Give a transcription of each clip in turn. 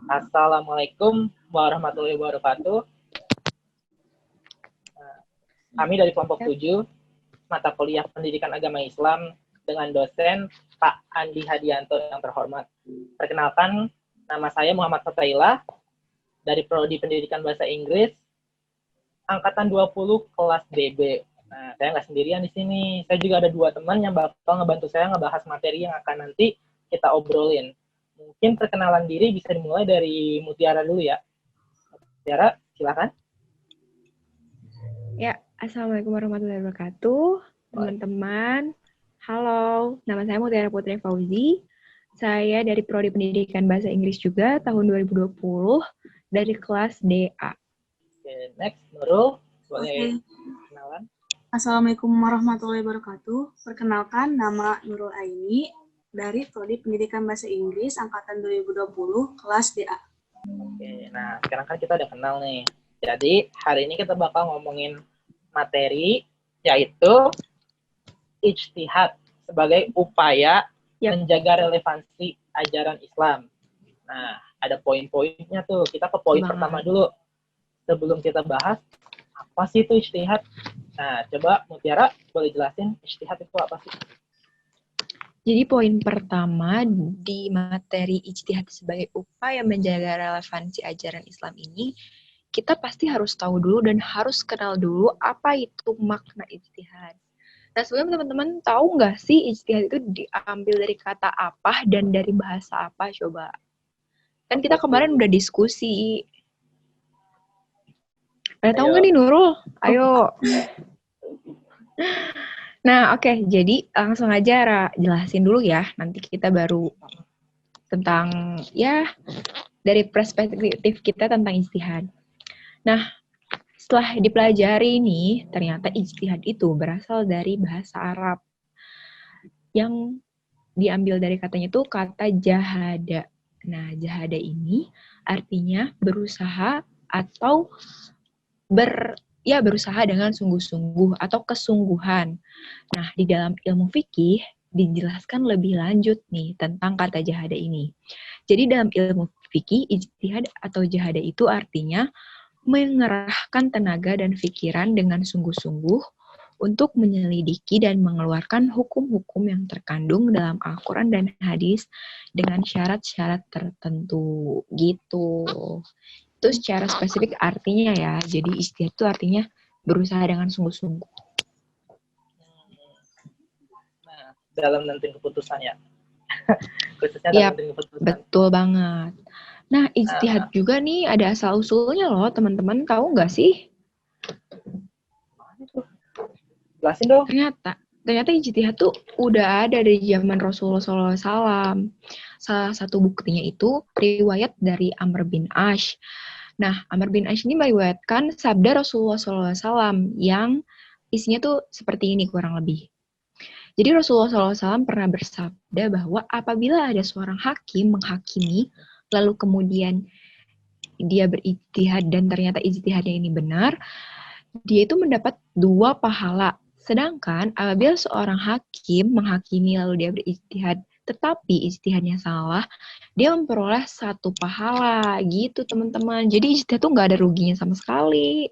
Assalamualaikum warahmatullahi wabarakatuh. Kami dari kelompok 7, mata kuliah Pendidikan Agama Islam dengan dosen Pak Andi Hadianto yang terhormat. Perkenalkan, nama saya Muhammad Fatailah dari Prodi Pendidikan Bahasa Inggris, Angkatan 20 kelas DB. Nah, saya nggak sendirian di sini. Saya juga ada 2 teman yang bakal ngebantu saya ngebahas materi yang akan nanti kita obrolin. Mungkin perkenalan diri bisa dimulai dari Mutiara dulu ya. Mutiara, silakan. Ya, Assalamualaikum warahmatullahi wabarakatuh. Teman-teman, halo. Nama saya Mutiara Putri Fauzi. Saya dari Prodi Pendidikan Bahasa Inggris juga tahun 2020 dari kelas DA. Oke, next, Nurul. Boleh kenalan? Assalamualaikum warahmatullahi wabarakatuh. Perkenalkan, nama Nurul Aini dari Prodi Pendidikan Bahasa Inggris Angkatan 2020 kelas DA. Oke, nah sekarang kan kita udah kenal nih. Jadi hari ini kita bakal ngomongin materi yaitu ijtihad sebagai upaya menjaga relevansi ajaran Islam. Nah, ada poin-poinnya tuh. Kita ke poin pertama dulu. Sebelum kita bahas, apa sih itu ijtihad? Nah, coba Mutiara boleh jelasin ijtihad itu apa sih? Jadi poin pertama di materi ijtihad sebagai upaya menjaga relevansi ajaran Islam ini, kita pasti harus tahu dulu dan harus kenal dulu apa itu makna ijtihad. Nah, sebelumnya teman-teman tahu nggak sih ijtihad itu diambil dari kata apa dan dari bahasa apa? Coba. Kan kita kemarin udah diskusi. Ada tahu nggak nih Nurul? Ayo. Nah, oke. Jadi langsung aja Ra, jelasin dulu ya. Nanti kita baru tentang, ya, dari perspektif kita tentang ijtihad. Nah, setelah dipelajari ini, ternyata ijtihad itu berasal dari bahasa Arab. Yang diambil dari katanya itu kata jahada. Nah, jahada ini artinya berusaha atau berusaha dengan sungguh-sungguh atau kesungguhan. Nah, di dalam ilmu fikih dijelaskan lebih lanjut nih tentang kata jahada ini. Jadi dalam ilmu fikih, ijtihad atau jahada itu artinya mengerahkan tenaga dan pikiran dengan sungguh-sungguh untuk menyelidiki dan mengeluarkan hukum-hukum yang terkandung dalam Al-Quran dan hadis dengan syarat-syarat tertentu gitu. Itu secara spesifik artinya ya. Jadi ijtihad itu artinya berusaha dengan sungguh-sungguh. Nah, dalam nentuin keputusan ya. Khususnya dalam nentuin keputusan. Betul banget. Nah, ijtihad juga nih ada asal-usulnya loh, teman-teman. Tahu nggak sih? Jelasin dong. Ternyata ijtihad tuh udah ada dari zaman Rasulullah SAW. Salah satu buktinya itu riwayat dari Amr bin Ash. Nah, Amr bin Ash ini meriwayatkan sabda Rasulullah SAW yang isinya tuh seperti ini kurang lebih. Jadi Rasulullah SAW pernah bersabda bahwa apabila ada seorang hakim menghakimi, lalu kemudian dia berijtihad dan ternyata ijtihadnya ini benar, dia itu mendapat 2 pahala. Sedangkan apabila seorang hakim menghakimi lalu dia berijtihad, tetapi ijtihadnya salah, dia memperoleh 1 pahala. Gitu teman-teman. Jadi ijtihad tuh nggak ada ruginya sama sekali.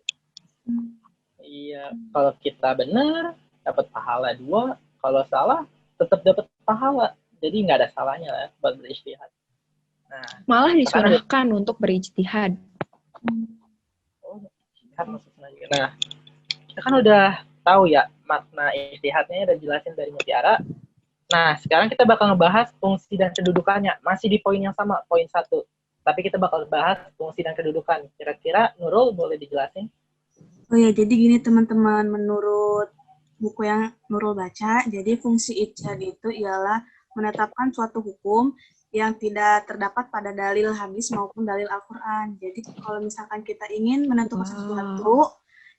Iya, kalau kita benar dapat pahala 2, kalau salah tetap dapat pahala. Jadi nggak ada salahnya lah buat berijtihad. Nah, malah disunahkan untuk berijtihad. Nah, kita kan udah tahu ya makna ijtihadnya udah jelasin dari Mutiara. Nah, sekarang kita bakal ngebahas fungsi dan kedudukannya. Masih di poin yang sama, poin 1. Tapi kita bakal bahas fungsi dan kedudukan. Kira-kira Nurul boleh dijelasin? Oh ya, jadi gini teman-teman, menurut buku yang Nurul baca, jadi fungsi ijtihad itu ialah menetapkan suatu hukum yang tidak terdapat pada dalil hadis maupun dalil Al-Quran. Jadi kalau misalkan kita ingin menentukan sesuatu,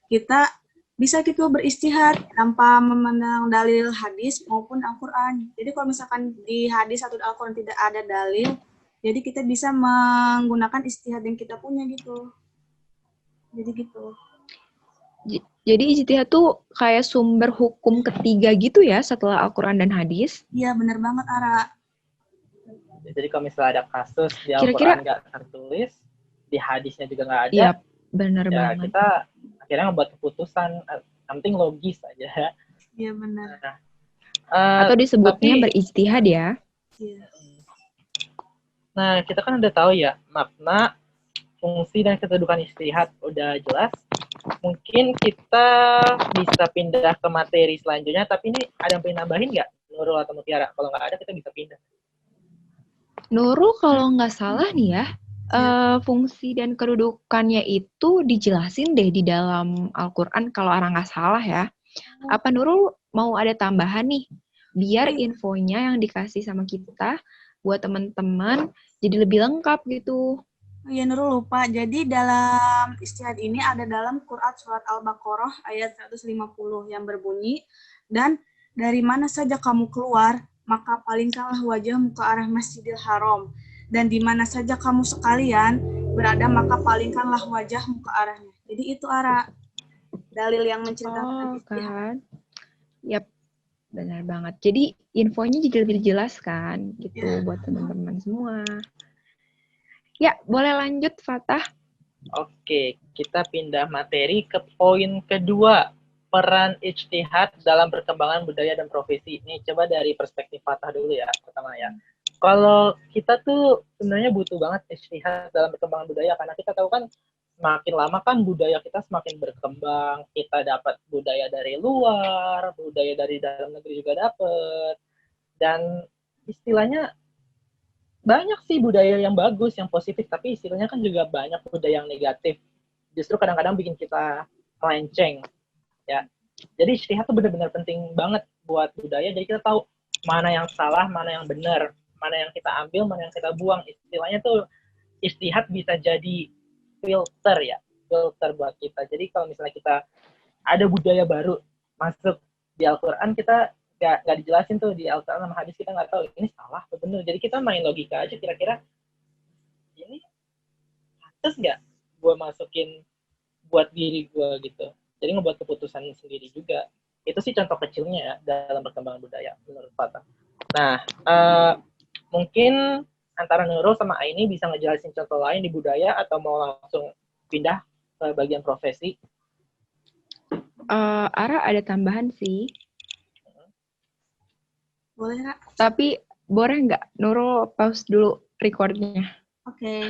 kita bisa gitu berijtihad tanpa memandang dalil hadis maupun Al-Quran. Jadi kalau misalkan di hadis atau Al-Quran tidak ada dalil, jadi kita bisa menggunakan ijtihad yang kita punya gitu. Jadi gitu. Jadi ijtihad tuh kayak sumber hukum ketiga gitu ya setelah Al-Quran dan hadis? Iya, benar banget, Ara. Jadi kalau misalnya ada kasus di Kira-kira, Al-Quran nggak tertulis, di hadisnya juga nggak ada, iya benar ya banget. kita akhirnya membuat keputusan something logis aja. Iya benar. Atau disebutnya Tapi, berijtihad ya. Iya. nah kita kan udah tahu ya makna, fungsi dan kedudukan ijtihad udah jelas. Mungkin kita bisa pindah ke materi selanjutnya, tapi ini ada yang pengen nambahin nggak, Nurul atau Mutiara? Kalau nggak ada, kita bisa pindah. Nurul kalau nggak salah nih ya, fungsi dan kedudukannya itu dijelasin deh di dalam Al-Quran kalau orang nggak salah ya. Apa Nurul mau ada tambahan nih? Biar infonya yang dikasih sama kita buat teman-teman jadi lebih lengkap gitu. Ya Nurul lupa. Jadi dalam istihad ini ada dalam Quran surat Al-Baqarah ayat 150 yang berbunyi, dan dari mana saja kamu keluar, maka palingkanlah wajahmu ke arah Masjidil Haram. Dan di mana saja kamu sekalian berada, maka palingkanlah wajahmu ke arahnya. Jadi itu arah dalil yang menceritakan istihad. Kan? Yap, benar banget. Jadi infonya jadi lebih jelas kan gitu buat teman-teman semua. Ya, boleh lanjut, Fatah. Oke, kita pindah materi ke poin kedua. Peran ijtihad dalam perkembangan budaya dan profesi. Ini coba dari perspektif Fatah dulu ya, pertama ya. Kalau kita tuh sebenarnya butuh banget ijtihad dalam perkembangan budaya, karena kita tahu kan semakin lama kan budaya kita semakin berkembang, kita dapat budaya dari luar, budaya dari dalam negeri juga dapat. Dan istilahnya banyak sih budaya yang bagus, yang positif, tapi istilahnya kan juga banyak budaya yang negatif. Justru kadang-kadang bikin kita melenceng, ya. Jadi ijtihad tuh benar-benar penting banget buat budaya, jadi kita tahu mana yang salah, mana yang benar, mana yang kita ambil, mana yang kita buang. Istilahnya tuh ijtihad bisa jadi filter ya, filter buat kita. Jadi kalau misalnya kita ada budaya baru masuk di Al-Quran, kita nggak dijelasin tuh di Al-Quran sama hadis, kita nggak tahu ini salah atau benar. Jadi kita main logika aja, kira-kira ini pantas nggak gue masukin buat diri gue gitu. Jadi ngebuat keputusan sendiri juga. Itu sih contoh kecilnya ya dalam perkembangan budaya menurut Fatah. Nah, mungkin antara Nurul sama Aini bisa ngejelasin contoh lain di budaya, atau mau langsung pindah ke bagian profesi? Ara ada tambahan sih. Boleh, Kak? Tapi boleh nggak Nurul pause dulu recordnya? Oke.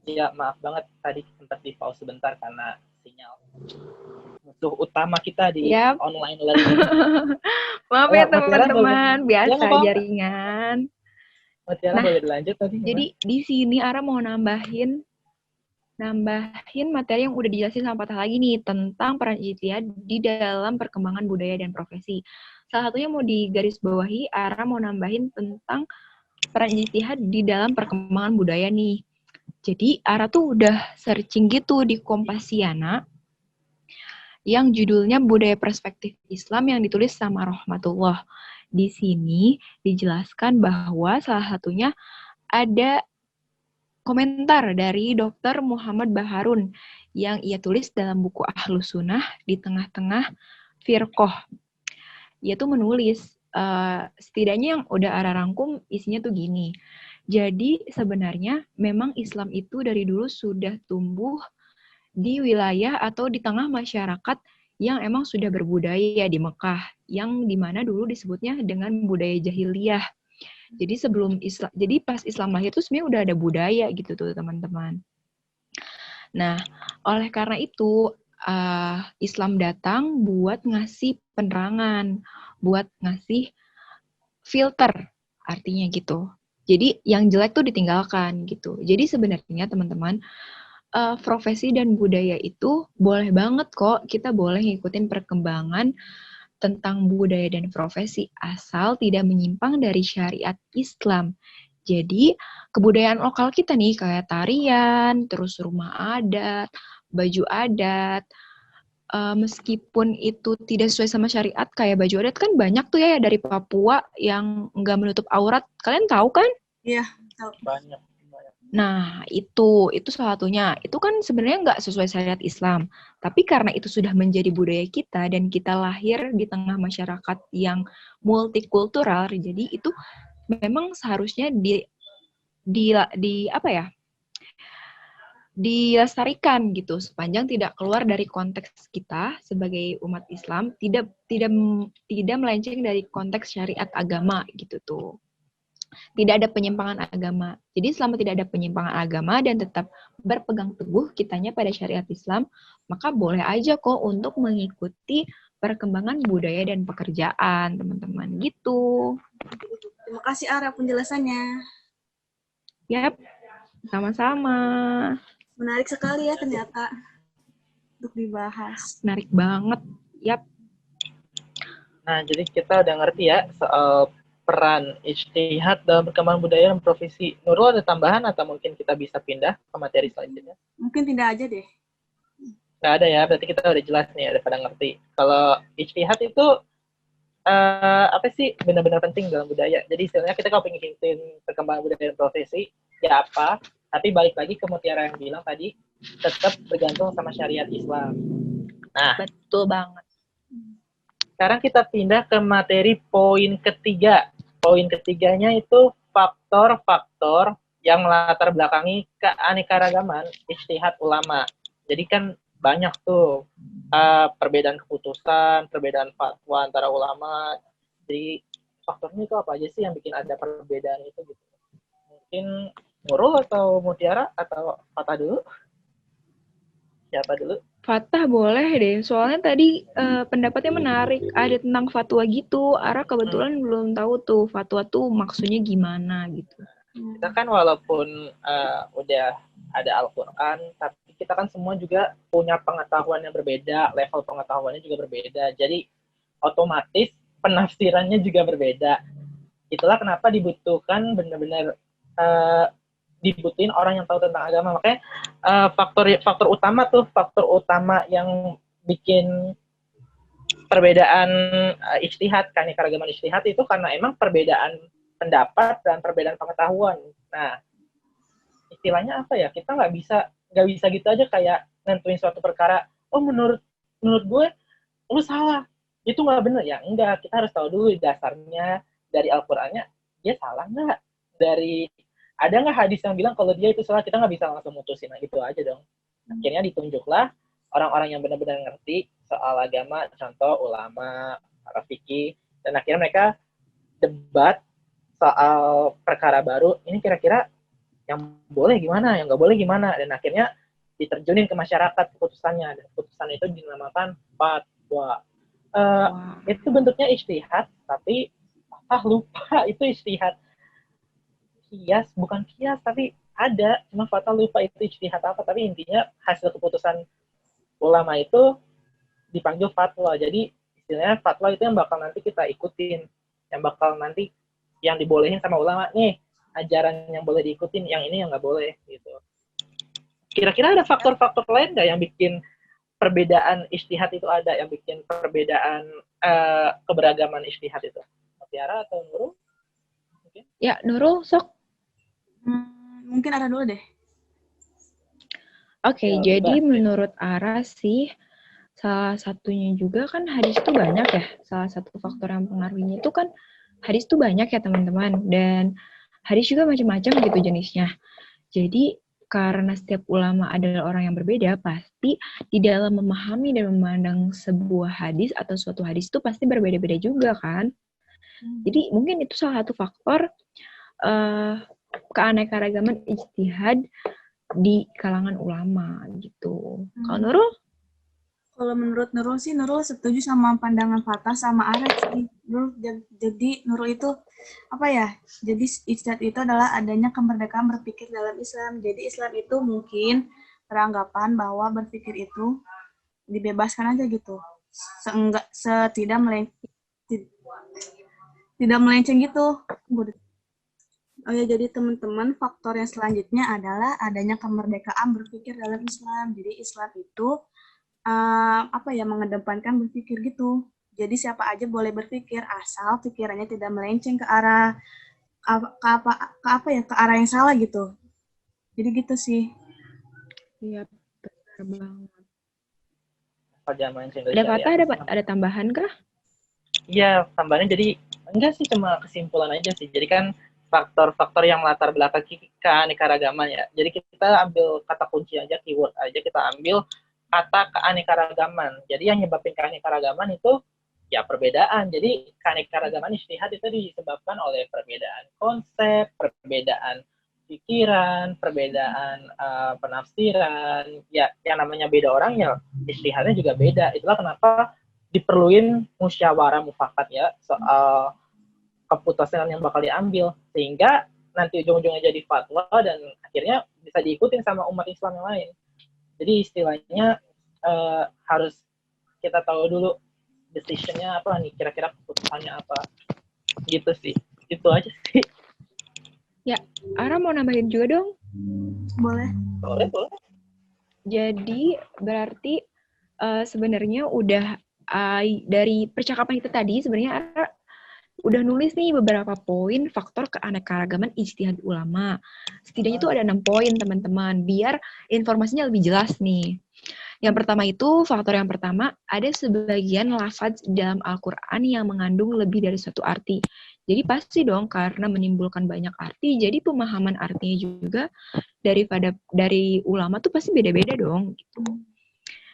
Iya, maaf banget tadi sempat di pause sebentar karena sinyal. Musuh utama kita di online learning. Maaf ya teman-teman, biasa jaringan. Mutiara boleh dilanjut tadi. Jadi di sini Ara mau nambahin materi yang udah dijelasin sama Fatah lagi nih tentang peran ijtihad di dalam perkembangan budaya dan profesi. Salah satunya mau digarisbawahi, Ara mau nambahin tentang peran ijtihad di dalam perkembangan budaya nih. Jadi Ara tuh udah searching gitu di Kompasiana yang judulnya Budaya Perspektif Islam yang ditulis sama Rahmatullah. Di sini dijelaskan bahwa salah satunya ada komentar dari Dr. Muhammad Baharun yang ia tulis dalam buku Ahlus Sunnah di tengah-tengah firqoh. Ia tuh menulis, setidaknya yang udah Ara rangkum isinya tuh gini. Jadi sebenarnya memang Islam itu dari dulu sudah tumbuh di wilayah atau di tengah masyarakat yang emang sudah berbudaya di Mekah, yang dimana dulu disebutnya dengan budaya jahiliyah. Jadi sebelum Islam, jadi pas Islam lahir itu sebenarnya udah ada budaya gitu tuh teman-teman. Nah, oleh karena itu Islam datang buat ngasih penerangan, buat ngasih filter, artinya gitu. Jadi yang jelek tuh ditinggalkan gitu. Jadi sebenarnya teman-teman, profesi dan budaya itu boleh banget kok, kita boleh ngikutin perkembangan tentang budaya dan profesi asal tidak menyimpang dari syariat Islam. Jadi kebudayaan lokal kita nih kayak tarian, terus rumah adat, baju adat, meskipun itu tidak sesuai sama syariat, kayak baju adat kan banyak tuh ya dari Papua yang nggak menutup aurat. Kalian tahu kan? Iya, tahu. Banyak. Nah, itu salah satunya. Itu kan sebenarnya nggak sesuai syariat Islam. Tapi karena itu sudah menjadi budaya kita dan kita lahir di tengah masyarakat yang multikultural, jadi itu memang seharusnya di apa ya? Dilestarikan gitu sepanjang tidak keluar dari konteks kita sebagai umat Islam, tidak melenceng dari konteks syariat agama gitu tuh. Tidak ada penyimpangan agama. Jadi selama tidak ada penyimpangan agama dan tetap berpegang teguh kitanya pada syariat Islam, maka boleh aja kok untuk mengikuti perkembangan budaya dan pekerjaan, teman-teman. Gitu. Terima kasih Ara penjelasannya. Yap, sama-sama. Menarik sekali ya ternyata untuk dibahas. Menarik banget. Yap. Nah, jadi kita udah ngerti ya soal peran ijtihad dalam perkembangan budaya dan profesi. Nurul ada tambahan atau mungkin kita bisa pindah ke materi selanjutnya? Mungkin tidak aja deh. Nggak ada ya, berarti kita udah jelas nih, udah pada ngerti. Kalau ijtihad itu apa sih benar-benar penting dalam budaya. Jadi istilahnya kita kalau pengen ngikutin perkembangan budaya dan profesi, ya apa? Tapi balik lagi ke Mutiara yang bilang tadi, tetap bergantung sama syariat Islam. Nah, betul banget. Sekarang kita pindah ke materi poin ketiga. Poin ketiganya itu faktor-faktor yang melatar belakangi keanekaragaman ijtihad ulama. Jadi kan banyak tuh perbedaan keputusan, perbedaan fatwa antara ulama. Jadi faktornya itu apa aja sih yang bikin ada perbedaan itu gitu? Mungkin Nurul atau Mutiara atau Fatah dulu? Siapa dulu? Fatah boleh deh, soalnya tadi pendapatnya menarik. Ada tentang fatwa gitu. Ara kebetulan belum tahu tuh fatwa tuh maksudnya gimana gitu. Kita kan walaupun udah ada Al-Quran, tapi kita kan semua juga punya pengetahuan yang berbeda, level pengetahuannya juga berbeda. Jadi otomatis penafsirannya juga berbeda. Itulah kenapa dibutuhkan benar-benar dibutuhin orang yang tahu tentang agama. Makanya faktor utama yang bikin perbedaan ijtihad, keanekaragaman ijtihad itu karena emang perbedaan pendapat dan perbedaan pengetahuan. Nah, istilahnya apa ya? Kita nggak bisa gitu aja kayak nentuin suatu perkara. Oh, menurut gue lu salah, itu nggak bener ya? Enggak, kita harus tahu dulu dasarnya dari Al-Qur'annya dia salah nggak? Ada nggak hadis yang bilang kalau dia itu salah? Kita nggak bisa langsung mutusin gitu aja dong. Akhirnya ditunjuklah orang-orang yang benar-benar ngerti soal agama, contoh ulama, para fikih, dan akhirnya mereka debat soal perkara baru. Ini kira-kira yang boleh gimana, yang nggak boleh gimana, dan akhirnya diterjunin ke masyarakat keputusannya, dan keputusan itu dinamakan fatwa. Itu bentuknya ijtihad, tapi lupa itu ijtihad. Kias, bukan kias, tapi ada, cuma Fatah lupa itu ijtihad apa, tapi intinya hasil keputusan ulama itu dipanggil fatwa. Jadi istilahnya fatwa itu yang bakal nanti kita ikutin, yang bakal nanti yang dibolehin sama ulama, nih ajaran yang boleh diikutin, yang ini yang nggak boleh gitu. Kira-kira ada faktor-faktor lain nggak yang bikin perbedaan ijtihad itu ada, yang bikin perbedaan keberagaman ijtihad itu? Tiara atau Nurul? Mungkin? Ya, Nurul, sok. Mungkin Ara dulu deh. Oke, jadi menurut Ara sih, salah satunya juga kan hadis itu banyak ya. Salah satu faktor yang pengaruhnya itu kan hadis itu banyak ya teman-teman. Dan hadis juga macam-macam gitu jenisnya. Jadi karena setiap ulama adalah orang yang berbeda, pasti di dalam memahami dan memandang sebuah hadis atau suatu hadis itu pasti berbeda-beda juga kan. Jadi mungkin itu salah satu faktor keanekaragaman ijtihad di kalangan ulama gitu. Kalau Nurul? Kalau menurut Nurul sih, Nurul setuju sama pandangan Fatah sama Ara sih. Jadi Nurul itu apa ya? Jadi ijtihad itu adalah adanya kemerdekaan berpikir dalam Islam. Jadi Islam itu mungkin beranggapan bahwa berpikir itu dibebaskan aja gitu. Tidak melenceng gitu. Oh ya, jadi teman-teman, faktor yang selanjutnya adalah adanya kemerdekaan berpikir dalam Islam. Jadi Islam itu mengedepankan berpikir gitu. Jadi siapa aja boleh berpikir asal pikirannya tidak melenceng ke arah ke arah yang salah gitu. Jadi gitu sih. Iya, benar banget. Perjalanan Ada Fatah, ada tambahan kah? Iya, tambahannya jadi enggak sih, cuma kesimpulan aja sih. Jadi kan faktor-faktor yang melatar belakang keanekaragaman ya. Jadi kita ambil kata kunci aja, keyword aja, kita ambil kata keanekaragaman. Jadi yang nyebabin keanekaragaman itu ya perbedaan. Jadi keanekaragaman ijtihad itu disebabkan oleh perbedaan konsep, perbedaan pikiran, perbedaan penafsiran. Ya, yang namanya beda orang ya ijtihadnya juga beda. Itulah kenapa diperluin musyawarah mufakat ya soal keputusan yang bakal diambil, sehingga nanti ujung-ujungnya jadi fatwa dan akhirnya bisa diikutin sama umat Islam yang lain. Jadi istilahnya harus kita tahu dulu decision-nya apa nih, kira-kira keputusannya apa, gitu sih. Itu aja sih. Ya, Ara mau nambahin juga dong. Boleh. Boleh. Jadi berarti sebenarnya udah dari percakapan kita tadi sebenarnya Ara udah nulis nih beberapa poin faktor keanekaragaman ijtihad ulama. Setidaknya itu ada 6 poin teman-teman, biar informasinya lebih jelas nih. Yang pertama itu, faktor yang pertama, ada sebagian lafaz dalam Al-Quran yang mengandung lebih dari satu arti. Jadi pasti dong, karena menimbulkan banyak arti, jadi pemahaman artinya juga dari ulama tuh pasti beda-beda dong. Gitu.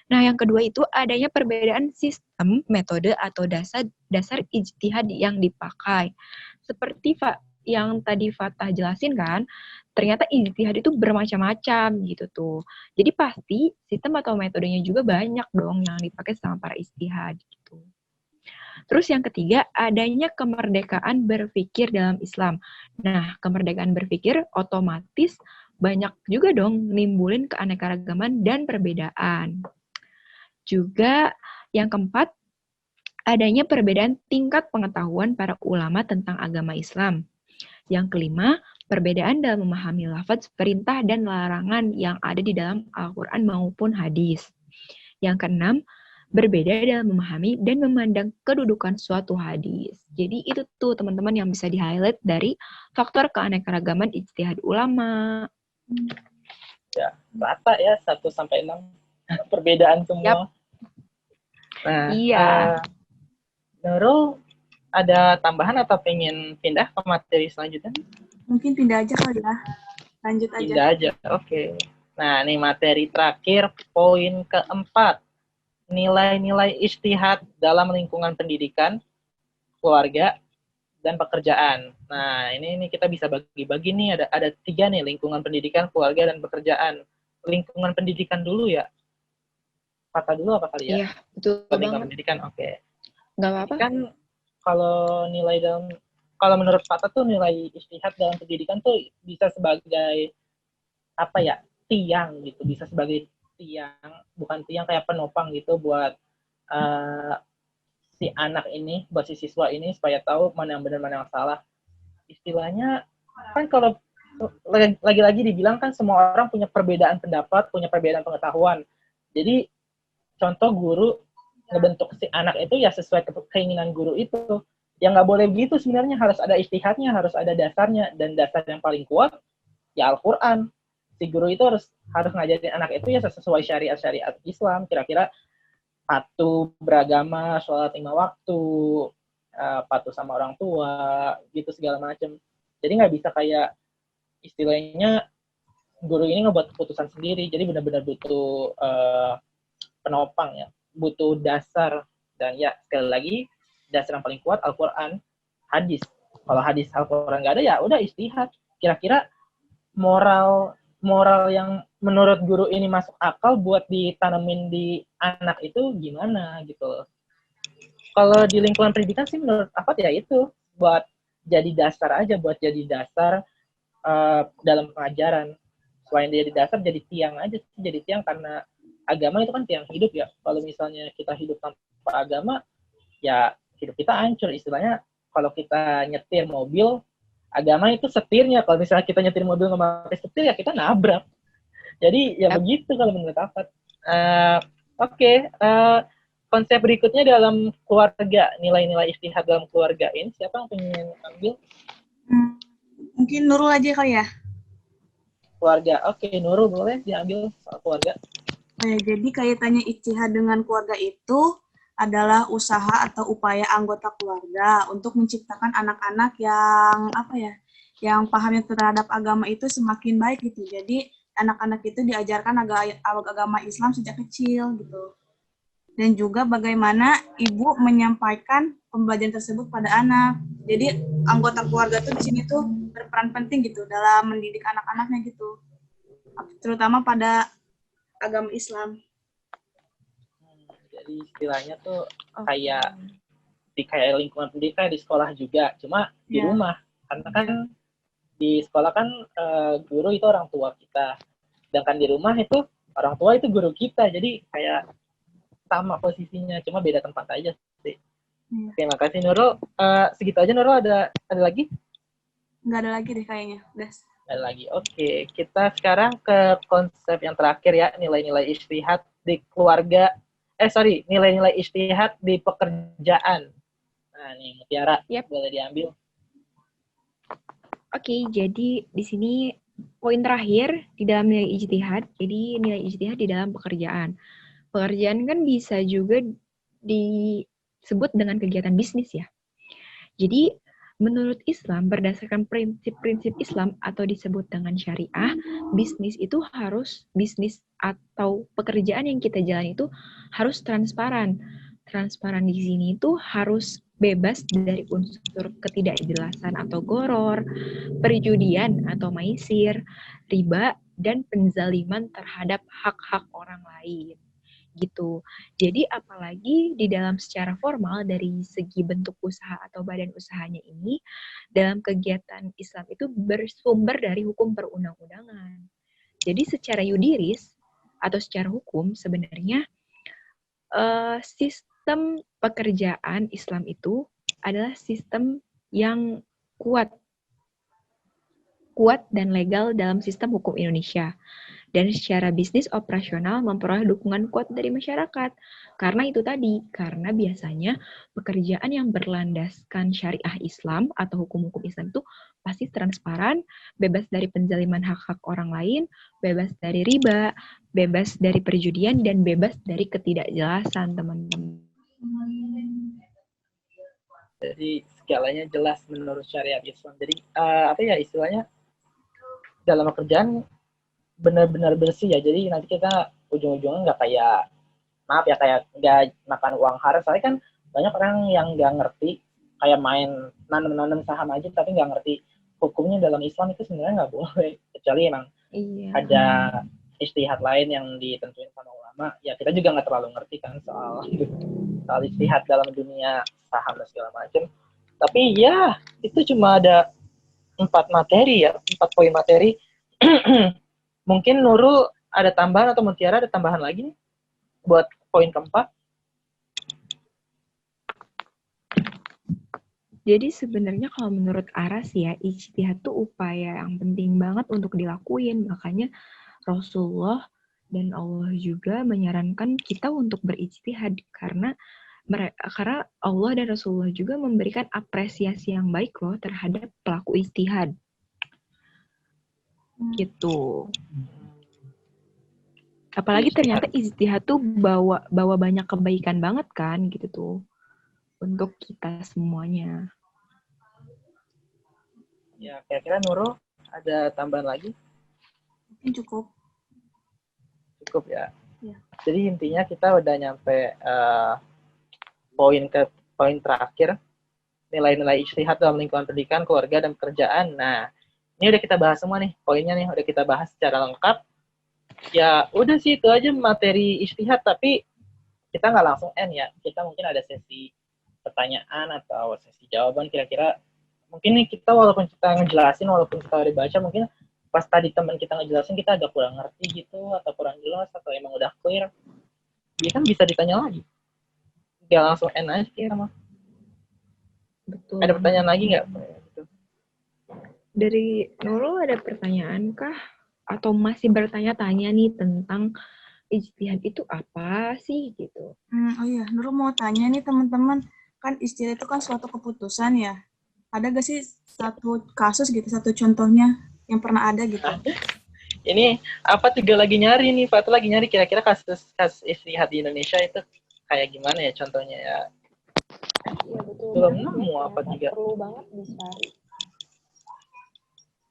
Nah, yang kedua itu adanya perbedaan sistem, metode, atau dasar ijtihad yang dipakai. Seperti yang tadi Fatah jelasin kan, ternyata ijtihad itu bermacam-macam gitu tuh. Jadi pasti sistem atau metodenya juga banyak dong yang dipakai sama para ijtihad gitu. Terus yang ketiga, adanya kemerdekaan berpikir dalam Islam. Nah, kemerdekaan berpikir otomatis banyak juga dong nimbulin keanekaragaman dan perbedaan. Juga yang keempat, adanya perbedaan tingkat pengetahuan para ulama tentang agama Islam. Yang kelima, perbedaan dalam memahami lafaz perintah dan larangan yang ada di dalam Al-Quran maupun hadis. Yang keenam, berbeda dalam memahami dan memandang kedudukan suatu hadis. Jadi itu tuh teman-teman yang bisa di-highlight dari faktor keanekaragaman ijtihad ulama. Ya, rata ya 1-6 perbedaan semua. Yep. Nah, iya. Nurul ada tambahan atau pengen pindah ke materi selanjutnya? Mungkin pindah aja kali ya. Lanjut aja. Pindah aja, oke. Nah, ini materi terakhir, poin keempat. Nilai-nilai ijtihad dalam lingkungan pendidikan, keluarga, dan pekerjaan. Nah, ini kita bisa bagi-bagi nih, ada 3 nih, lingkungan pendidikan, keluarga, dan pekerjaan. Lingkungan pendidikan dulu ya. Fatah dulu apa kali ya? Iya, betul lingkungan pendidikan, oke. Nggak apa-apa. Kan kalau menurut Fatah tuh nilai ijtihad dalam pendidikan tuh bisa sebagai apa ya, tiang gitu, bisa sebagai tiang, bukan tiang kayak penopang gitu buat si anak ini, buat si siswa ini supaya tahu mana yang benar mana yang salah. Istilahnya kan kalau lagi-lagi dibilang kan semua orang punya perbedaan pendapat, punya perbedaan pengetahuan. Jadi contoh guru ngebentuk si anak itu ya sesuai keinginan guru itu. Yang nggak boleh begitu sebenarnya, harus ada ijtihadnya, harus ada dasarnya, dan dasar yang paling kuat ya Al-Quran. Si guru itu harus ngajarin anak itu ya sesuai syariat Islam, kira-kira patuh beragama, sholat 5 waktu, patuh sama orang tua, gitu segala macam. Jadi nggak bisa kayak istilahnya guru ini ngebuat keputusan sendiri, jadi benar-benar butuh penopang ya, butuh dasar. Dan ya sekali lagi dasar yang paling kuat Al-Quran, hadis. Kalau hadis Al-Quran nggak ada ya udah ijtihad. Kira-kira moral yang menurut guru ini masuk akal buat ditanemin di anak itu gimana gitu. Kalau di lingkungan pendidikan sih menurut apa ya itu buat jadi dasar aja, buat jadi dasar dalam pengajaran. Selain jadi dasar, jadi tiang aja, jadi tiang karena agama itu kan tiang hidup ya. Kalau misalnya kita hidup tanpa agama, ya hidup kita hancur. Istilahnya kalau kita nyetir mobil, agama itu setirnya. Kalau misalnya kita nyetir mobil nggak pakai setir, ya kita nabrak. Jadi ya begitu kalau menurut Afat. Oke. Konsep berikutnya dalam keluarga, nilai-nilai ijtihad dalam keluarga ini, siapa yang pengen ambil? Mungkin Nurul aja kali ya? keluarga. Oke, Nurul boleh diambil soal keluarga. Jadi kaitannya ijtihad dengan keluarga itu adalah usaha atau upaya anggota keluarga untuk menciptakan anak-anak yang yang pahamnya terhadap agama itu semakin baik gitu. Jadi anak-anak itu diajarkan agama Islam sejak kecil gitu. Dan juga bagaimana ibu menyampaikan pembelajaran tersebut pada anak. Jadi anggota keluarga tuh di sini tuh berperan penting gitu dalam mendidik anak-anaknya gitu. Terutama pada agama Islam. Jadi istilahnya tuh kayak lingkungan pendidikan di sekolah juga, cuma di rumah. Karena kan di sekolah kan guru itu orang tua kita. Sedangkan di rumah itu orang tua itu guru kita. Jadi kayak sama posisinya, cuma beda tempat aja sih. Terima kasih Nurul. Segitu aja Nurul, ada lagi? Nggak ada lagi deh kayaknya. Udah. Ada lagi. Oke, kita sekarang ke konsep yang terakhir ya, nilai-nilai ijtihad di keluarga. Nilai-nilai ijtihad di pekerjaan. Nah, nih Mutiara, boleh diambil. Oke, jadi di sini poin terakhir di dalam nilai ijtihad. Jadi nilai ijtihad di dalam pekerjaan. Pekerjaan kan bisa juga disebut dengan kegiatan bisnis ya. Jadi menurut Islam, berdasarkan prinsip-prinsip Islam atau disebut dengan syariah, bisnis atau pekerjaan yang kita jalani itu harus transparan. Transparan di sini itu harus bebas dari unsur ketidakjelasan atau goror, perjudian atau maisir, riba, dan penzaliman terhadap hak-hak orang lain. Gitu. Jadi apalagi di dalam secara formal dari segi bentuk usaha atau badan usahanya ini, dalam kegiatan Islam itu bersumber dari hukum perundang-undangan. Jadi secara yudiris atau secara hukum sebenarnya sistem pekerjaan Islam itu adalah sistem yang kuat dan legal dalam sistem hukum Indonesia. Dan secara bisnis operasional memperoleh dukungan kuat dari masyarakat. Karena biasanya pekerjaan yang berlandaskan syariah Islam atau hukum-hukum Islam itu pasti transparan, bebas dari penzaliman hak-hak orang lain, bebas dari riba, bebas dari perjudian, dan bebas dari ketidakjelasan, teman-teman. Jadi segalanya jelas menurut syariat Islam. Jadi istilahnya dalam pekerjaan benar-benar bersih ya. Jadi nanti kita ujung-ujungnya nggak kayak nggak makan uang haram. Soalnya kan banyak orang yang nggak ngerti, kayak main nanam saham aja tapi nggak ngerti hukumnya dalam Islam itu sebenarnya nggak boleh, kecuali emang ada ijtihad lain yang ditentuin sama ulama. Ya kita juga nggak terlalu ngerti kan soal ijtihad dalam dunia saham dan segala macam. Tapi ya itu cuma ada 4 poin materi. Mungkin Nurul ada tambahan atau Mutiara ada tambahan lagi nih buat poin keempat. Jadi sebenarnya kalau menurut Aras ya, ijtihad tuh upaya yang penting banget untuk dilakuin. Makanya Rasulullah dan Allah juga menyarankan kita untuk berijtihad karena Allah dan Rasulullah juga memberikan apresiasi yang baik loh terhadap pelaku ijtihad. Gitu. Apalagi ternyata ijtihad tuh bawa banyak kebaikan banget kan gitu tuh untuk kita semuanya. Ya, kira-kira Nurul ada tambahan lagi? Mungkin cukup. Cukup ya. Jadi intinya kita udah nyampe poin terakhir, nilai-nilai ijtihad dalam lingkungan pendidikan, keluarga, dan pekerjaan. Nah, ini udah kita bahas semua nih, poinnya nih udah kita bahas secara lengkap. Ya udah sih itu aja materi ijtihad, tapi kita nggak langsung end ya. Kita mungkin ada sesi pertanyaan atau sesi jawaban kira-kira. Mungkin nih kita walaupun kita ngejelasin, walaupun kita udah baca, mungkin pas tadi teman kita ngejelasin kita agak kurang ngerti gitu, atau kurang jelas, atau emang udah clear. Dia kan bisa ditanya lagi. Nggak langsung end aja kita mah. Betul. Ada pertanyaan lagi nggak? Dari Nurul ada pertanyaan kah? Atau masih bertanya-tanya nih tentang ijtihad itu apa sih gitu? Oh iya, Nurul mau tanya nih teman-teman, kan ijtihad itu kan suatu keputusan ya. Ada gak sih satu kasus gitu, satu contohnya yang pernah ada gitu? Ini apa juga lagi nyari nih, Pak lagi nyari kira-kira kasus istihad di Indonesia itu kayak gimana ya contohnya ya. Iya betul. Belum nemu apa juga. Perlu banget dicari.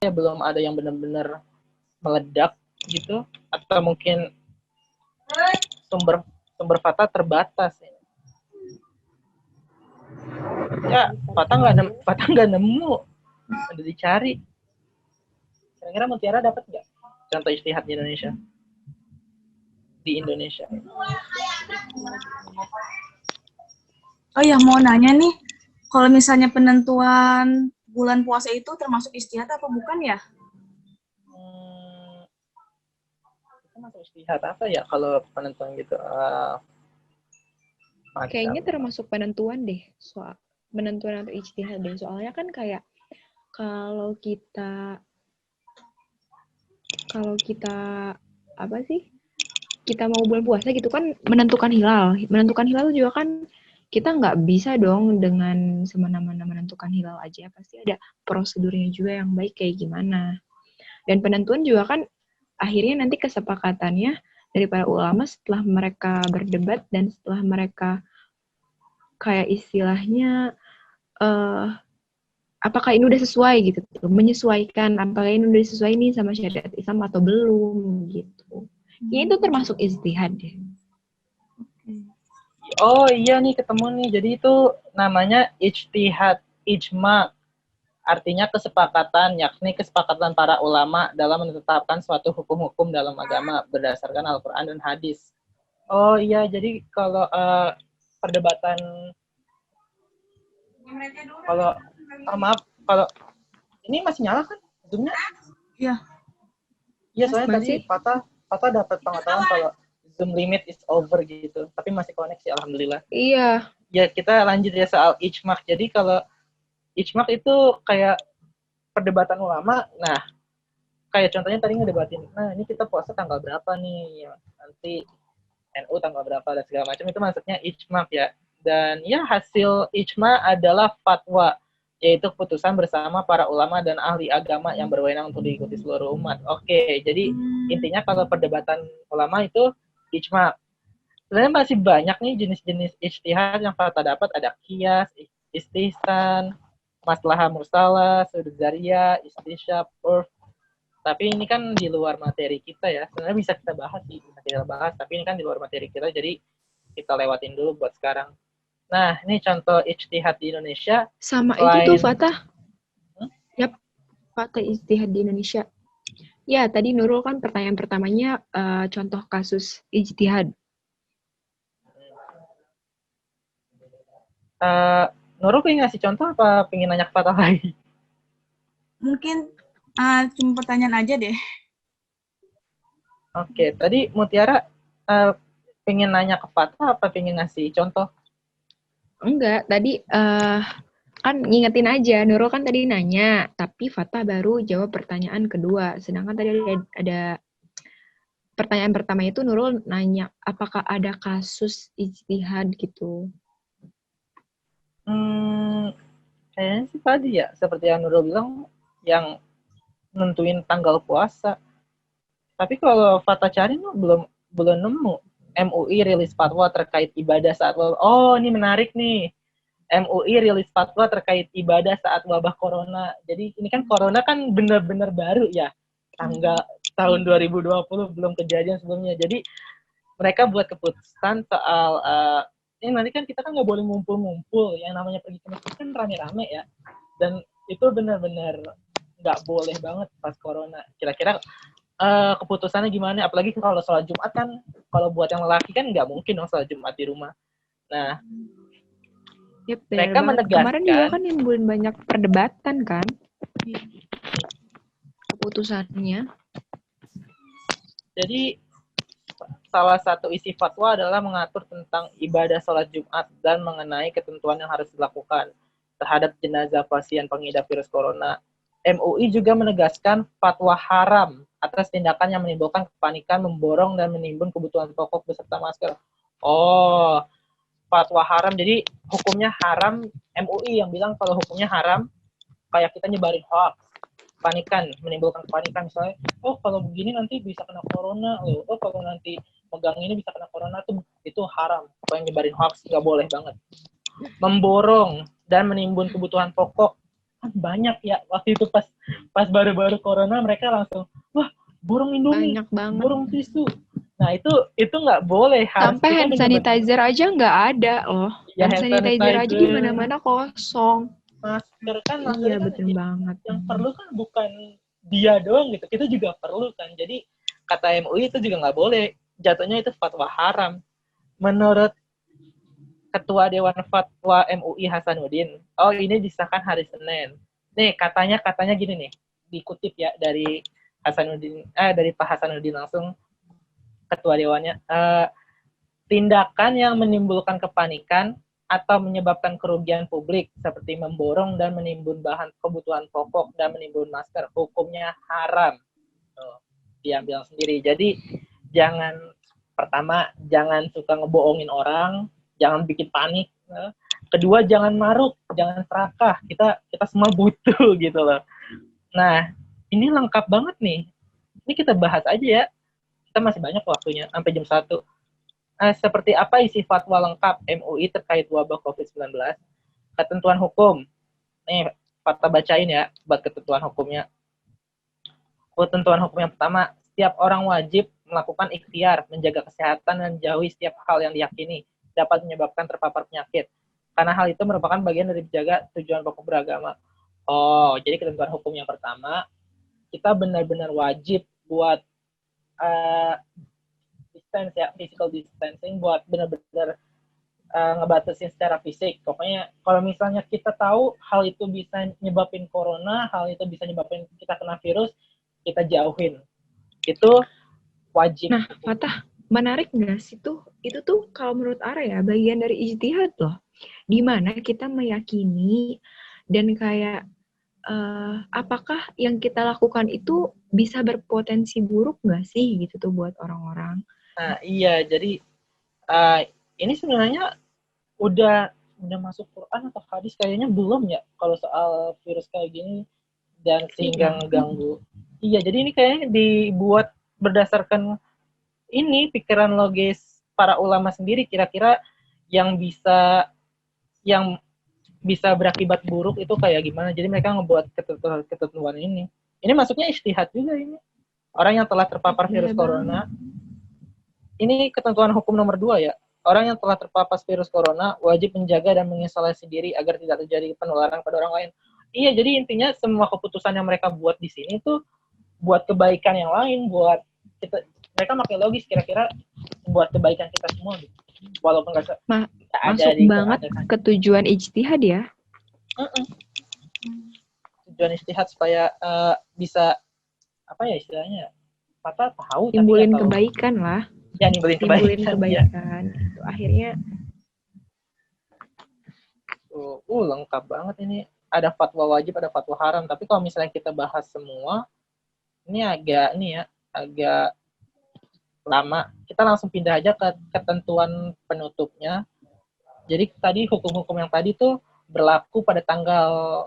Ya belum ada yang benar-benar meledak gitu, atau mungkin sumber fakta terbatas. Ya, fakta nggak nemu, ada dicari. Kira-kira Mutiara dapat nggak contoh istihad di Indonesia? Di Indonesia. Oh ya, mau nanya nih, kalau misalnya penentuan bulan puasa itu termasuk istihad apa bukan ya? Itu masuk istihad apa ya kalau penentuan gitu? Kayaknya termasuk penentuan deh, soal penentuan atau ijtihad deh. Soalnya kan kayak kalau kita apa sih? Kita mau bulan puasa gitu kan menentukan hilal. Menentukan hilal juga kan kita nggak bisa dong dengan semena-mena menentukan hilal aja. Pasti ada prosedurnya juga yang baik kayak gimana. Dan penentuan juga kan akhirnya nanti kesepakatannya dari para ulama setelah mereka berdebat dan setelah mereka kayak istilahnya apakah ini udah sesuai gitu, menyesuaikan apakah ini udah sesuai nih sama syariat Islam atau belum gitu. Ya itu termasuk ijtihad deh. Oh iya nih ketemu nih. Jadi itu namanya ijtihad, ijma. Artinya kesepakatan, yakni kesepakatan para ulama dalam menetapkan suatu hukum-hukum dalam agama berdasarkan Al-Quran dan hadis. Oh iya, jadi kalau perdebatan, maaf, kalau ini masih nyala kan Zoom-nya? Iya. Iya, soalnya masih. tadi Fatah dapat pengetahuan kalau Zoom limit is over gitu, tapi masih koneksi, alhamdulillah. Iya. Ya, kita lanjut ya soal ijma. Jadi kalau ijma itu kayak perdebatan ulama. Nah, kayak contohnya tadi ngedebatin, nah ini kita puasa tanggal berapa nih, nanti NU tanggal berapa dan segala macam, itu maksudnya ijma ya. Dan ya hasil ijma adalah fatwa, yaitu keputusan bersama para ulama dan ahli agama yang berwenang untuk diikuti seluruh umat. Oke, jadi intinya kalau perdebatan ulama itu ijma. Sebenarnya masih banyak nih jenis-jenis ijtihad yang Fatah dapat, ada qiyas, istihsan, maslahah mursalah, sudut zariyah, istisyab, urf. Tapi ini kan di luar materi kita ya. Sebenarnya bisa kita bahas sih, bisa kita bahas. Tapi ini kan di luar materi kita, jadi kita lewatin dulu buat sekarang. Nah, ini contoh ijtihad di Indonesia. Sama itu tuh Fatah. Yap, Fatah ijtihad di Indonesia. Ya, tadi Nurul kan pertanyaan pertamanya contoh kasus ijtihad. Nurul pengen ngasih contoh apa pengen nanya ke Fatah lagi? Mungkin cuma pertanyaan aja deh. Oke, tadi Mutiara pengen nanya ke Fatah apa pengen ngasih contoh? Enggak, tadi kan ngingetin aja, Nurul kan tadi nanya, tapi Fatah baru jawab pertanyaan kedua. Sedangkan tadi ada pertanyaan pertama itu Nurul nanya, apakah ada kasus ijtihad gitu? Kayaknya sih tadi ya, seperti yang Nurul bilang, yang nentuin tanggal puasa. Tapi kalau Fatah cari belum nemu. MUI rilis fatwa terkait ibadah saat wabah. Oh, ini menarik nih. MUI rilis fatwa terkait ibadah saat wabah corona. Jadi ini kan corona kan benar-benar baru ya. Tanggal tahun 2020 belum kejadian sebelumnya. Jadi mereka buat keputusan soal ini nanti kan kita kan nggak boleh ngumpul-ngumpul. Yang namanya pergi ke masjid kan rame-rame ya. Dan itu benar-benar nggak boleh banget pas corona. Kira-kira keputusannya gimana? Apalagi kalau sholat Jumat kan, kalau buat yang lelaki kan nggak mungkin dong sholat Jumat di rumah. Nah, Yep, mereka menegaskan. Kemarin juga kan yang banyak perdebatan kan, keputusannya. Jadi salah satu isi fatwa adalah mengatur tentang ibadah sholat Jumat dan mengenai ketentuan yang harus dilakukan terhadap jenazah pasien pengidap virus corona. MUI juga menegaskan fatwa haram atas tindakan yang menimbulkan kepanikan, memborong, dan menimbun kebutuhan pokok beserta masker. Oh, fatwa haram. Jadi hukumnya haram, MUI yang bilang kalau hukumnya haram, kayak kita nyebarin hoax. menimbulkan kepanikan misalnya, oh kalau begini nanti bisa kena corona loh, oh kalau nanti megang ini bisa kena corona tuh itu haram. Apa yang nyebarin hoax nggak boleh banget. Memborong dan menimbun kebutuhan pokok kan banyak ya waktu itu pas baru-baru corona mereka langsung wah borong Indomie, Banyak banget. borong tisu. Nah itu nggak boleh. Sampai hand sanitizer aja nggak ada loh. Ya, hand sanitizer aja di mana-mana kosong. Masker kan, Iya betul banget. Yang perlu kan bukan dia doang gitu, kita juga perlu kan. Jadi kata MUI itu juga nggak boleh. Jatuhnya itu fatwa haram. Menurut Ketua Dewan Fatwa MUI Hasanuddin, oh ini disahkan hari Senin. Nih katanya gini nih, dikutip ya dari dari Pak Hasanuddin langsung Ketua Dewannya. Tindakan yang menimbulkan kepanikan atau menyebabkan kerugian publik seperti memborong dan menimbun bahan kebutuhan pokok dan menimbun masker, hukumnya haram. Dia bilang sendiri. Jadi jangan suka ngebohongin orang, jangan bikin panik. Kedua, jangan maruk, jangan serakah. Kita semua butuh gitu loh. Nah, ini lengkap banget nih. Ini kita bahas aja ya. Kita masih banyak waktunya sampai jam 1. Seperti apa isi fatwa lengkap MUI terkait wabah COVID-19? Ketentuan hukum. Nih, Fatwa bacain ya buat ketentuan hukumnya. Ketentuan hukum yang pertama, setiap orang wajib melakukan ikhtiar, menjaga kesehatan dan jauhi setiap hal yang diyakini dapat menyebabkan terpapar penyakit. Karena hal itu merupakan bagian dari menjaga tujuan pokok beragama. Oh, jadi ketentuan hukum yang pertama, kita benar-benar wajib buat physical distancing, buat benar-benar ngebatasin secara fisik. Pokoknya kalau misalnya kita tahu hal itu bisa nyebabin corona, hal itu bisa nyebabin kita kena virus, kita jauhin. Itu wajib. Nah, Fatah, menarik nggak sih tuh? Itu tuh kalau menurut Ara ya, bagian dari ijtihad loh. Di mana kita meyakini dan kayak apakah yang kita lakukan itu bisa berpotensi buruk nggak sih gitu tuh buat orang-orang? Nah, iya. Jadi ini sebenarnya udah masuk Quran atau hadis kayaknya belum ya kalau soal virus kayak gini dan sehingga ngeganggu. Iya, jadi ini kayaknya dibuat berdasarkan ini pikiran logis para ulama sendiri, kira-kira yang bisa berakibat buruk itu kayak gimana. Jadi mereka ngebuat ketentuan ini. Ini maksudnya ijtihad juga ini. Orang yang telah terpapar virus corona, ini ketentuan hukum nomor 2 ya. Orang yang telah terpapar virus corona wajib menjaga dan mengisolasi diri agar tidak terjadi penularan pada orang lain. Iya, jadi intinya semua keputusan yang mereka buat di sini tuh buat kebaikan yang lain, buat kita. Mereka pakai logis kira-kira buat kebaikan kita semua gitu. Walaupun nggak masuk banget ke tujuan ijtihad ya. Tujuan ijtihad supaya bisa apa ya istilahnya? Patah tahu timbulin tapi kebaikan lah. Ya, timbulin kebaikan. Ya. Itu akhirnya lengkap banget ini. Ada fatwa wajib, ada fatwa haram. Tapi kalau misalnya kita bahas semua, ini agak lama. Kita langsung pindah aja ke ketentuan penutupnya. Jadi tadi hukum-hukum yang tadi tuh berlaku pada tanggal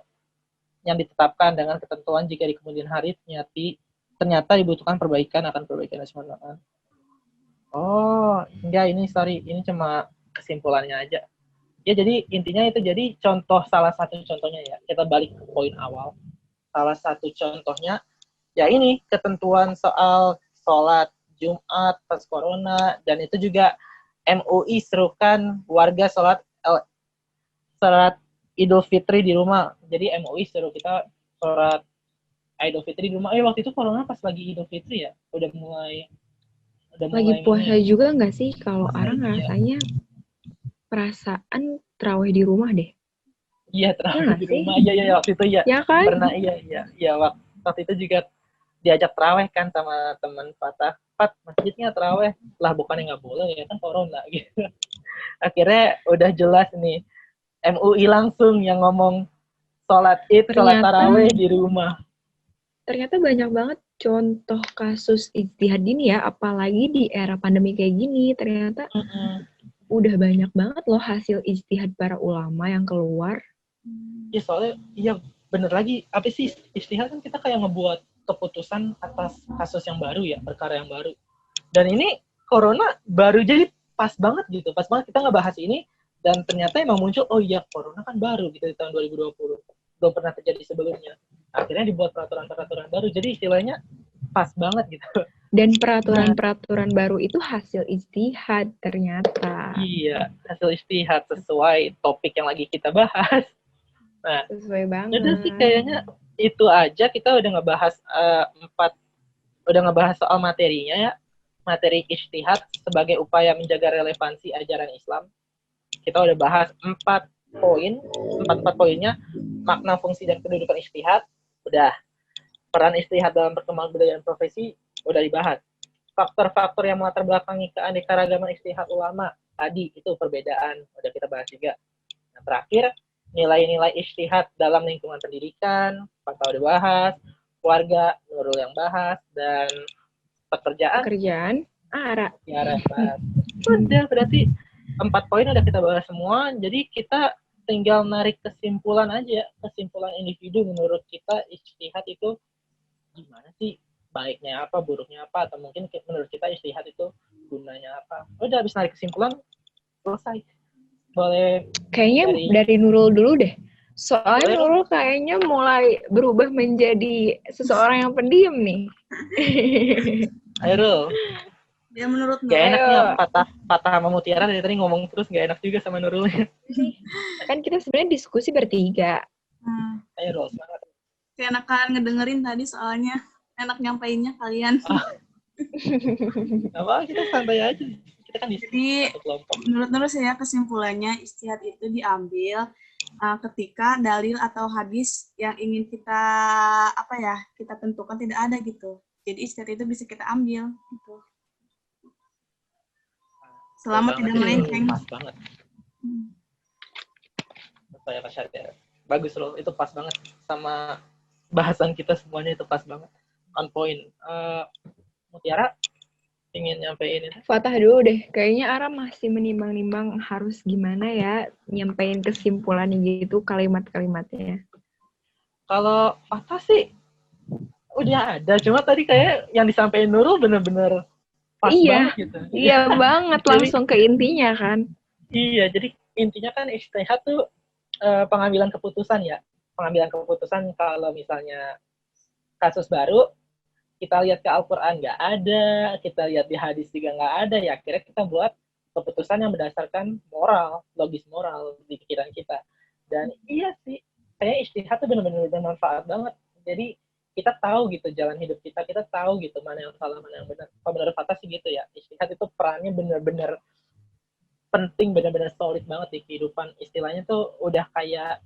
yang ditetapkan dengan ketentuan jika di kemudian hari ternyata dibutuhkan perbaikan nasional. Oh, enggak, ini cuma kesimpulannya aja. Ya, jadi intinya itu salah satu contohnya ya. Kita balik ke poin awal. Salah satu contohnya ya ini ketentuan soal sholat Jumat pas corona, dan itu juga MUI serukan warga sholat Idul Fitri di rumah. Jadi MUI suruh kita sholat Idul Fitri di rumah. Waktu itu corona pas lagi Idul Fitri ya, udah mulai lagi puasa juga nggak sih? Kalau orang rasanya perasaan terawih di rumah deh. Iya, terawih di rumah. Iya, waktu itu ya. Ya kan? Pernah, iya. Waktu itu juga diajak terawih kan sama teman Fatah. Masjidnya terawih. Lah, bukannya nggak boleh ya, kan corona gitu. Akhirnya udah jelas nih. MUI langsung yang ngomong sholat tarawih di rumah. Ternyata banyak banget contoh kasus ijtihad ini ya, apalagi di era pandemi kayak gini. Ternyata udah banyak banget loh hasil ijtihad para ulama yang keluar. Ya soalnya bener lagi, apa sih istihad kan kita kayak ngebuat keputusan atas kasus yang baru ya, perkara yang baru. Dan ini corona baru, jadi pas banget gitu, pas banget kita ngebahas ini, dan ternyata emang muncul, oh iya corona kan baru gitu di tahun 2020, belum pernah terjadi sebelumnya. Akhirnya dibuat peraturan-peraturan baru, jadi istilahnya pas banget gitu. Dan peraturan-peraturan baru itu hasil ijtihad ternyata. Iya, hasil istihad sesuai topik yang lagi kita bahas. Nah, Sesuai banget. udah sih kayaknya itu aja, kita udah ngebahas udah ngebahas soal materinya ya, materi ijtihad sebagai upaya menjaga relevansi ajaran Islam. Kita udah bahas 4 poin, 4 poinnya, makna, fungsi, dan kedudukan ijtihad, udah. Peran ijtihad dalam perkembangbiakan profesi, udah dibahas. Faktor-faktor yang melatar belakangi keanekaragaman ijtihad ulama, tadi itu perbedaan, udah kita bahas juga. Yang terakhir, nilai-nilai ijtihad dalam lingkungan pendidikan, Fatwa udah bahas, keluarga, Nurul yang bahas, dan pekerjaan Ara. Ya, bahas. Udah, berarti 4 poin udah kita bahas semua, jadi kita tinggal narik kesimpulan aja, kesimpulan individu menurut kita ijtihad itu gimana sih, baiknya apa, buruknya apa, atau mungkin menurut kita ijtihad itu gunanya apa. Udah, habis narik kesimpulan, selesai. Boleh Kayaknya dari Nurul dulu deh. Soalnya boleh, Nurul kayaknya mulai berubah menjadi seseorang yang pendiam nih. ayo Rul. Ya menurut Gak Nurul. enak nih patah sama Mutiara dari tadi ngomong terus, gak enak juga sama Nurulnya. Kan kita sebenarnya diskusi bertiga. Ayo Rul, semangat. Keenakan ngedengerin tadi soalnya enak nyampainnya kalian. Apa, kita santai aja. Kita kan Jadi menurut Nurul saya kesimpulannya ijtihad itu diambil ketika dalil atau hadis yang ingin kita kita tentukan tidak ada gitu. Jadi ijtihad itu bisa kita ambil gitu. Selama tidak melenceng. Pas banget. Saya Pak bagus loh, itu pas banget sama bahasan kita semuanya, itu pas banget, on point. Mutiara ingin nyampein itu? Fatah dulu deh, kayaknya Ara masih menimbang-nimbang harus gimana ya nyampein kesimpulan gitu kalimat-kalimatnya. Kalau Fatah sih udah ada, cuma tadi kayak yang disampaikan Nurul bener-bener pas banget gitu. Iya banget, langsung ke intinya kan. Iya, jadi intinya kan ijtihad tuh pengambilan keputusan ya. Pengambilan keputusan kalau misalnya kasus baru, kita lihat ke Al-Quran nggak ada, kita lihat di hadis juga nggak ada, ya akhirnya kita buat keputusan yang berdasarkan moral, logis moral di pikiran kita. Dan iya sih, kayaknya ijtihad tuh benar-benar bermanfaat banget. Jadi kita tahu gitu jalan hidup kita tahu gitu mana yang salah, mana yang benar. Kalau menurut Fatah sih gitu ya, ijtihad itu perannya benar-benar penting, benar-benar solid banget di kehidupan. Istilahnya tuh udah kayak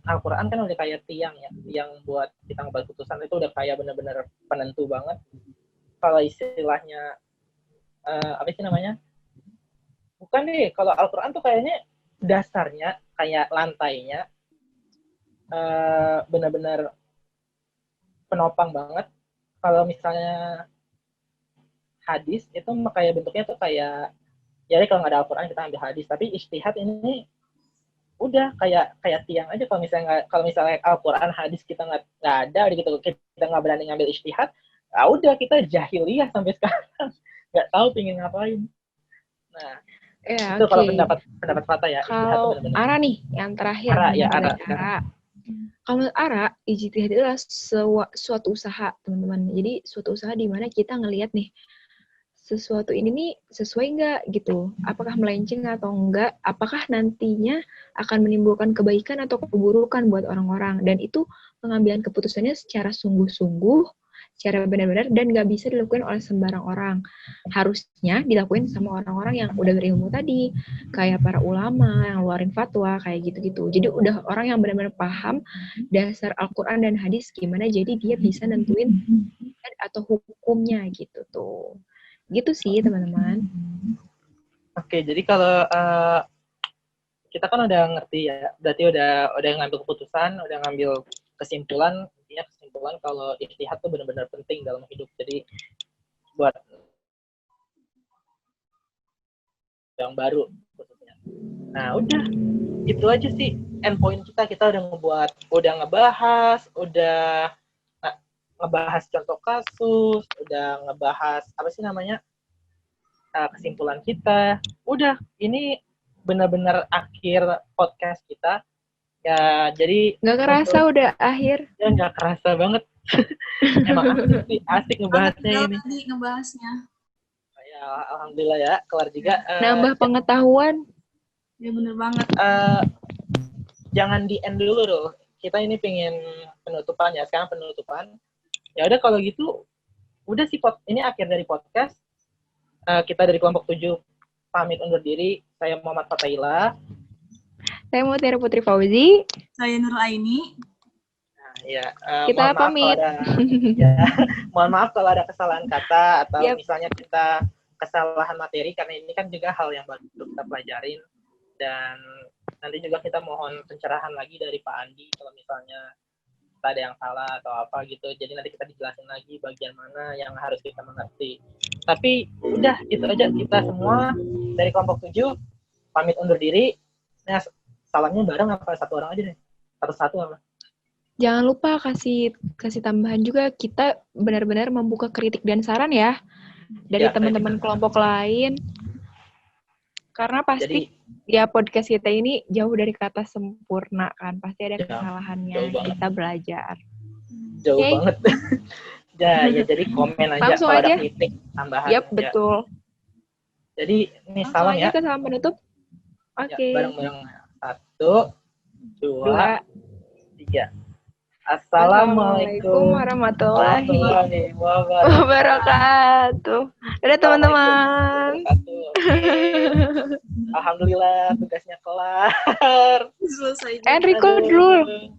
Al-Quran kan udah kayak tiang ya, yang buat kita ngambil keputusan itu udah kayak benar-benar penentu banget. Kalau istilahnya apa sih namanya? Bukan deh, kalau Al-Quran tuh kayaknya dasarnya kayak lantainya benar-benar penopang banget. Kalau misalnya hadis itu kayak bentuknya tuh kayak, jadi kalau nggak ada Al-Quran kita ambil hadis, tapi ijtihad ini udah kayak tiang aja. Kalau misalnya Al-Quran, hadis kita nggak ada gitu, kita nggak berani ngambil ijtihad, ya udah kita jahiliyah sampai sekarang, nggak tahu pingin ngapain. Nah ya, itu kalau pendapat Fatah ya. Kalau Ara nih yang terakhir, Ara. Kalau menurut Ara, ijtihad itu adalah suatu usaha, teman-teman. Jadi suatu usaha di mana kita ngelihat nih sesuatu ini nih sesuai nggak gitu, apakah melenceng atau enggak, apakah nantinya akan menimbulkan kebaikan atau keburukan buat orang-orang, dan itu pengambilan keputusannya secara sungguh-sungguh, secara benar-benar, dan nggak bisa dilakukan oleh sembarang orang. Harusnya dilakukan sama orang-orang yang udah berilmu tadi, kayak para ulama yang ngeluarin fatwa, kayak gitu-gitu. Jadi udah orang yang benar-benar paham dasar Al-Quran dan hadis gimana, jadi dia bisa nentuin atau hukumnya gitu tuh. Gitu sih teman-teman. Oke, jadi kalau kita kan udah ngerti ya, berarti udah ngambil keputusan, udah ngambil kesimpulan. Intinya kesimpulan kalau ijtihad tuh benar-benar penting dalam hidup. Jadi buat yang baru khususnya. Nah, udah. Itu aja sih endpoint kita. Kita udah ngebahas, ngebahas contoh kasus, udah ngebahas apa sih namanya, kesimpulan kita. Udah, ini benar-benar akhir podcast kita. Ya, jadi Nggak kerasa udah akhir. ya nggak kerasa banget. Emang asik ngebahasnya ini. Tadi ngebahasnya. Ya, alhamdulillah ya, kelar juga. Nambah pengetahuan. Ya bener banget. Jangan di end dulu loh. Kita ini pengen penutupan ya. Sekarang penutupan. Ya udah kalau gitu, udah sih ini akhir dari podcast. Kita dari kelompok 7 pamit undur diri. Saya Muhammad Fatailah. Saya Mutiara Putri Fauzi. Saya Nurul Aini. Nah, ya, Kita pamit. Mohon maaf kalau ada kesalahan kata atau misalnya kita kesalahan materi, karena ini kan juga hal yang baru kita pelajarin. Dan nanti juga kita mohon pencerahan lagi dari Pak Andi kalau misalnya ada yang salah atau apa gitu. Jadi nanti kita dijelasin lagi bagian mana yang harus kita mengerti. Tapi udah itu aja, kita semua dari kelompok 7 pamit undur diri. Nah, salamnya bareng apa satu orang aja deh? Satu-satu apa? Jangan lupa kasih tambahan juga, kita benar-benar membuka kritik dan saran ya dari teman-teman kelompok lain. Karena pasti podcast kita ini jauh dari kata sempurna kan, pasti ada kesalahannya. Kita belajar. Jauh banget. Ya, jadi komen aja langsung kalau aja. Ada kritik tambahan. Yap, betul. Jadi ini langsung salam aja ya. Ke salam penutup. Oke. Bareng-bareng. 1, 2, 3. Assalamualaikum warahmatullahi wabarakatuh. Dadah teman-teman. Alhamdulillah tugasnya kelar. Selesai. Record dulu.